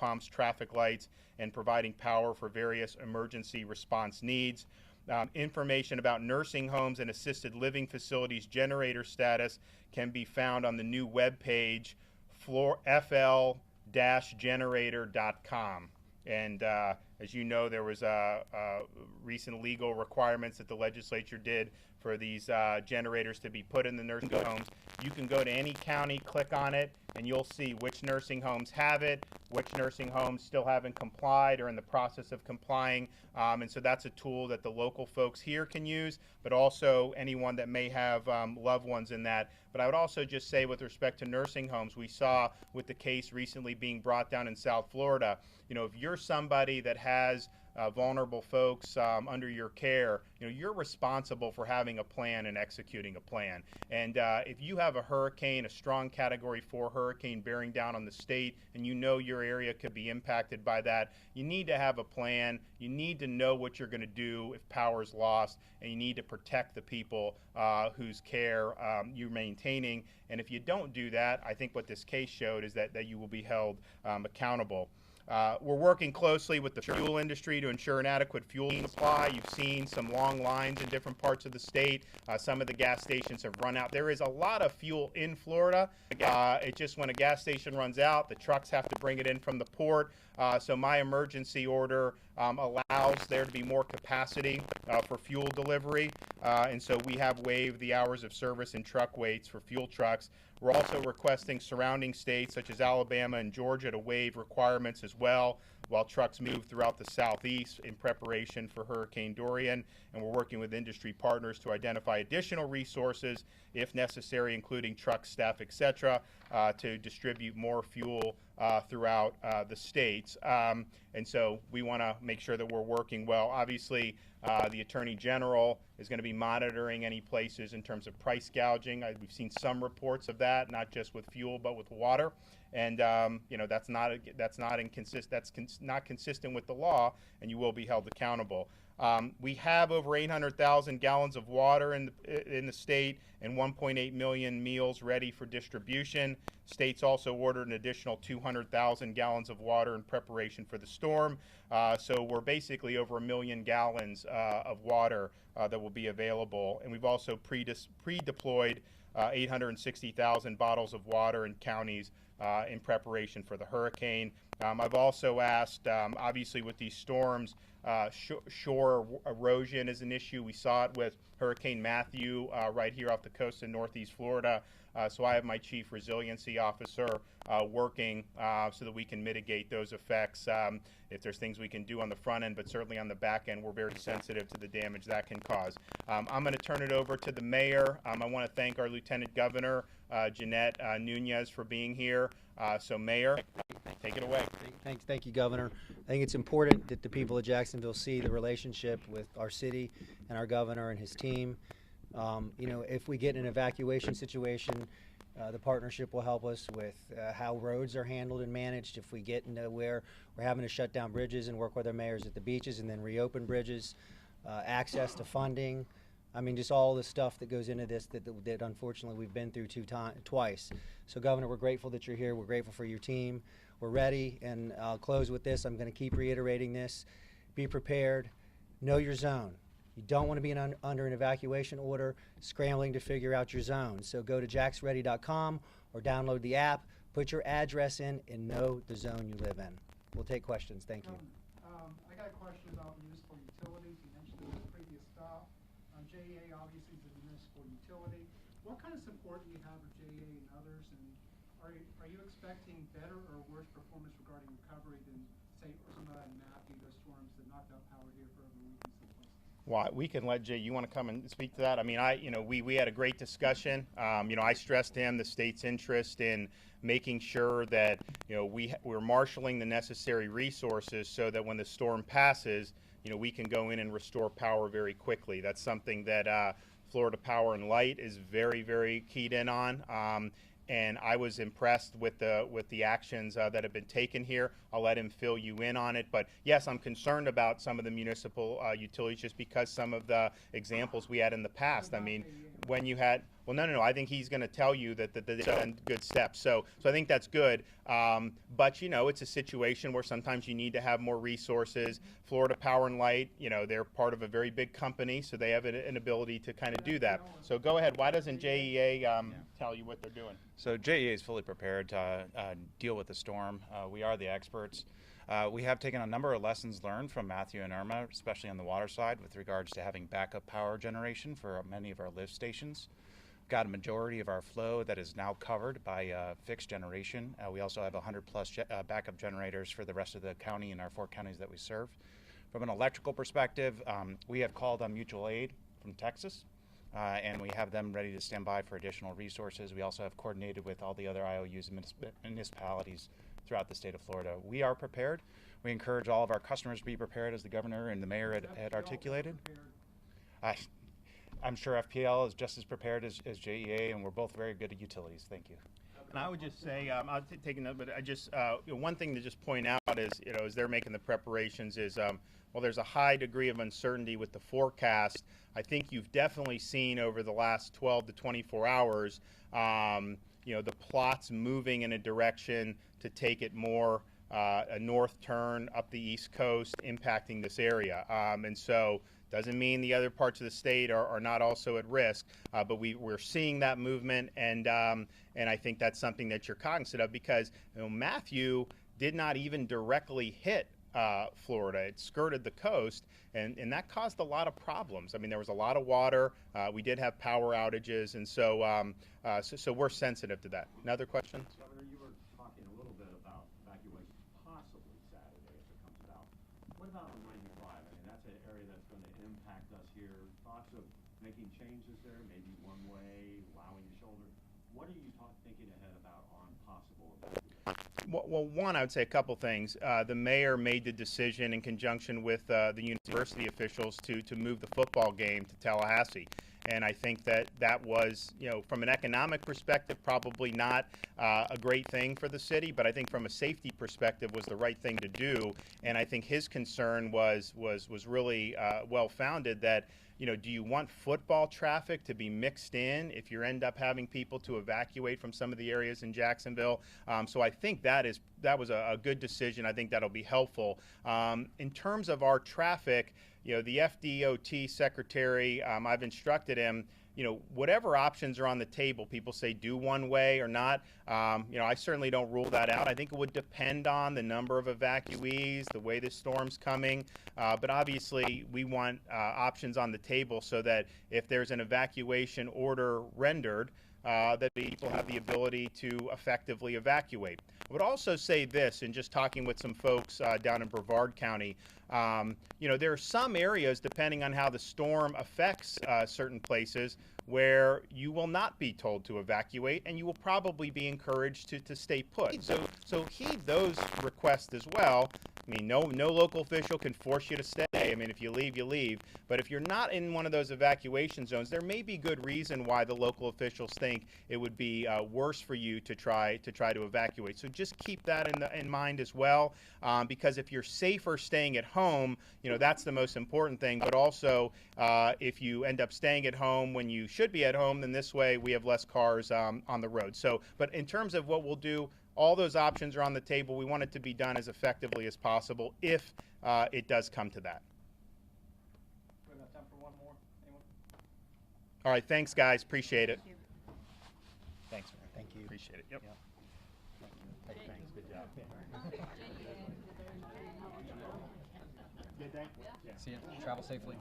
pumps, traffic lights, and providing power for various emergency response needs. Information about nursing homes and assisted living facilities generator status can be found on the new webpage, fl-generator.com. And as you know, there was recent legal requirements that the legislature did for these generators to be put in the nursing homes. You can go to any county, click on it, and you'll see which nursing homes have it, which nursing homes still haven't complied or in the process of complying. And so that's a tool that the local folks here can use, but also anyone that may have loved ones in that. But I would also just say, with respect to nursing homes, we saw with the case recently being brought down in South Florida, you know, if you're somebody that has vulnerable folks under your care, you know, you're responsible for having a plan and executing a plan. And if you have a hurricane, a strong Category 4 hurricane bearing down on the state, and you know your area could be impacted by that, you need to have a plan. You need to know what you're going to do if power is lost, and you need to protect the people whose care you're maintaining. And if you don't do that, I think what this case showed is that you will be held accountable. We're working closely with the fuel industry to ensure an adequate fuel supply. You've seen some long lines in different parts of the state. Some of the gas stations have run out. There is a lot of fuel in Florida. It's just when a gas station runs out, the trucks have to bring it in from the port. So my emergency order allows there to be more capacity for fuel delivery. And so we have waived the hours of service and truck waits for fuel trucks. We're also requesting surrounding states such as Alabama and Georgia to waive requirements as well while trucks move throughout the southeast in preparation for Hurricane Dorian. And we're working with industry partners to identify additional resources, if necessary, including truck staff, etc., to distribute more fuel throughout the states. And so we want to make sure that we're working well. Obviously, the Attorney General is going to be monitoring any places in terms of price gouging. We've seen some reports of that, not just with fuel, but with water. And you know, that's not consistent with the law, and you will be held accountable. We have over 800,000 gallons of water in the state and 1.8 million meals ready for distribution. States also ordered an additional 200,000 gallons of water in preparation for the storm. So we're basically over 1 million gallons of water that will be available. And we've also pre-deployed 860,000 bottles of water in counties in preparation for the hurricane. I've also asked, obviously with these storms, shore erosion is an issue. We saw it with Hurricane Matthew right here off the coast of Northeast Florida. So I have my Chief Resiliency Officer working so that we can mitigate those effects. If there's things we can do on the front end, but certainly on the back end, we're very sensitive to the damage that can cause. I'm going to turn it over to the mayor. I want to thank our Lieutenant Governor, Jeanette Nunez, for being here. So Mayor, take it away. Thank you, Governor. I think it's important that the people of Jacksonville see the relationship with our city and our governor and his team. You know, if we get an evacuation situation, the partnership will help us with how roads are handled and managed. If we get into where we're having to shut down bridges and work with our mayors at the beaches and then reopen bridges, access to funding. I mean, just all the stuff that goes into this that unfortunately we've been through twice. So, Governor, we're grateful that you're here. We're grateful for your team. We're ready, and I'll close with this. I'm going to keep reiterating this. Be prepared. Know your zone. You don't want to be under an evacuation order scrambling to figure out your zone. So go to jaxready.com or download the app, put your address in, and know the zone you live in. We'll take questions. Thank you. I got a question about municipal utilities. You mentioned in the previous stop. JEA obviously is a municipal utility. What kind of support do you have of JEA and others? And are you expecting better or worse performance regarding recovery than, say, Irma and Matthew, those storms that knocked out power here for over a week in some places? Well, we can let Jay. You want to come and speak to that? I mean, we had a great discussion. I stressed to him the state's interest in making sure that we're marshaling the necessary resources so that when the storm passes, we can go in and restore power very quickly. That's something that Florida Power and Light is very, very keyed in on. And I was impressed with the actions that have been taken here. I'll let him fill you in on it. But yes, I'm concerned about some of the municipal utilities just because some of the examples we had in the past. I mean, when you had Well, no. I think he's going to tell you that they've done good steps. So I think that's good. But, it's a situation where sometimes you need to have more resources. Florida Power and Light, they're part of a very big company, so they have an ability to kind of do that. So go ahead. Why doesn't JEA tell you what they're doing? So JEA is fully prepared to deal with the storm. We are the experts. We have taken a number of lessons learned from Matthew and Irma, especially on the water side, with regards to having backup power generation for many of our lift stations. We've got a majority of our flow that is now covered by fixed generation. We also have 100 plus backup generators for the rest of the county and our 4 counties that we serve. From an electrical perspective, we have called on mutual aid from Texas, and we have them ready to stand by for additional resources. We also have coordinated with all the other IOUs and municipalities throughout the state of Florida. We are prepared. We encourage all of our customers to be prepared, as the governor and the mayor had articulated. I'm sure FPL is just as prepared as JEA, and we're both very good at utilities. Thank you. And I would just say, I'll take a note, but I just, one thing to just point out is, as they're making the preparations is, well, there's a high degree of uncertainty with the forecast. I think you've definitely seen over the last 12 to 24 hours, the plots moving in a direction to take it more a north turn up the East Coast, impacting this area. And so doesn't mean the other parts of the state are not also at risk, but we're seeing that movement, and I think that's something that you're cognizant of, because Matthew did not even directly hit Florida. It skirted the coast, and that caused a lot of problems. I mean, there was a lot of water. We did have power outages, and so we're sensitive to that. Another question? Governor, you were talking a little bit about evacuation possibly Saturday if it comes about. What about on 95? I mean, that's an area that's going to impact us here. Thoughts of making changes there, maybe one way, allowing the shoulder. What are you thinking ahead about on possible evacuation? Well, one, I would say a couple things. The mayor made the decision in conjunction with the university officials to move the football game to Tallahassee. And I think that was, from an economic perspective, probably not a great thing for the city, but I think from a safety perspective was the right thing to do. And I think his concern was really well-founded that, do you want football traffic to be mixed in if you end up having people to evacuate from some of the areas in Jacksonville? So I think that was a good decision. I think that'll be helpful. In terms of our traffic, the FDOT secretary, I've instructed him, whatever options are on the table, people say do one way or not. I certainly don't rule that out. I think it would depend on the number of evacuees, the way the storm's coming. But obviously, we want options on the table so that if there's an evacuation order rendered, that people have the ability to effectively evacuate. I would also say this, in just talking with some folks down in Brevard County, there are some areas, depending on how the storm affects certain places, where you will not be told to evacuate, and you will probably be encouraged to stay put. So heed those requests as well. I mean, no local official can force you to stay. I mean, if you leave, you leave. But if you're not in one of those evacuation zones, there may be good reason why the local officials think it would be worse for you to try to evacuate. So just keep that in mind as well, because if you're safer staying at home, that's the most important thing. But also, if you end up staying at home when you should be at home, then this way we have less cars on the road. So, but in terms of what we'll do, all those options are on the table. We want it to be done as effectively as possible if it does come to that. We have time for one more. Anyone? All right, thanks, guys. Appreciate it. Thank you. Thanks, man. Thank you. Appreciate it. Yep. Hey, thanks. Good job. Good day? See you. Travel safely.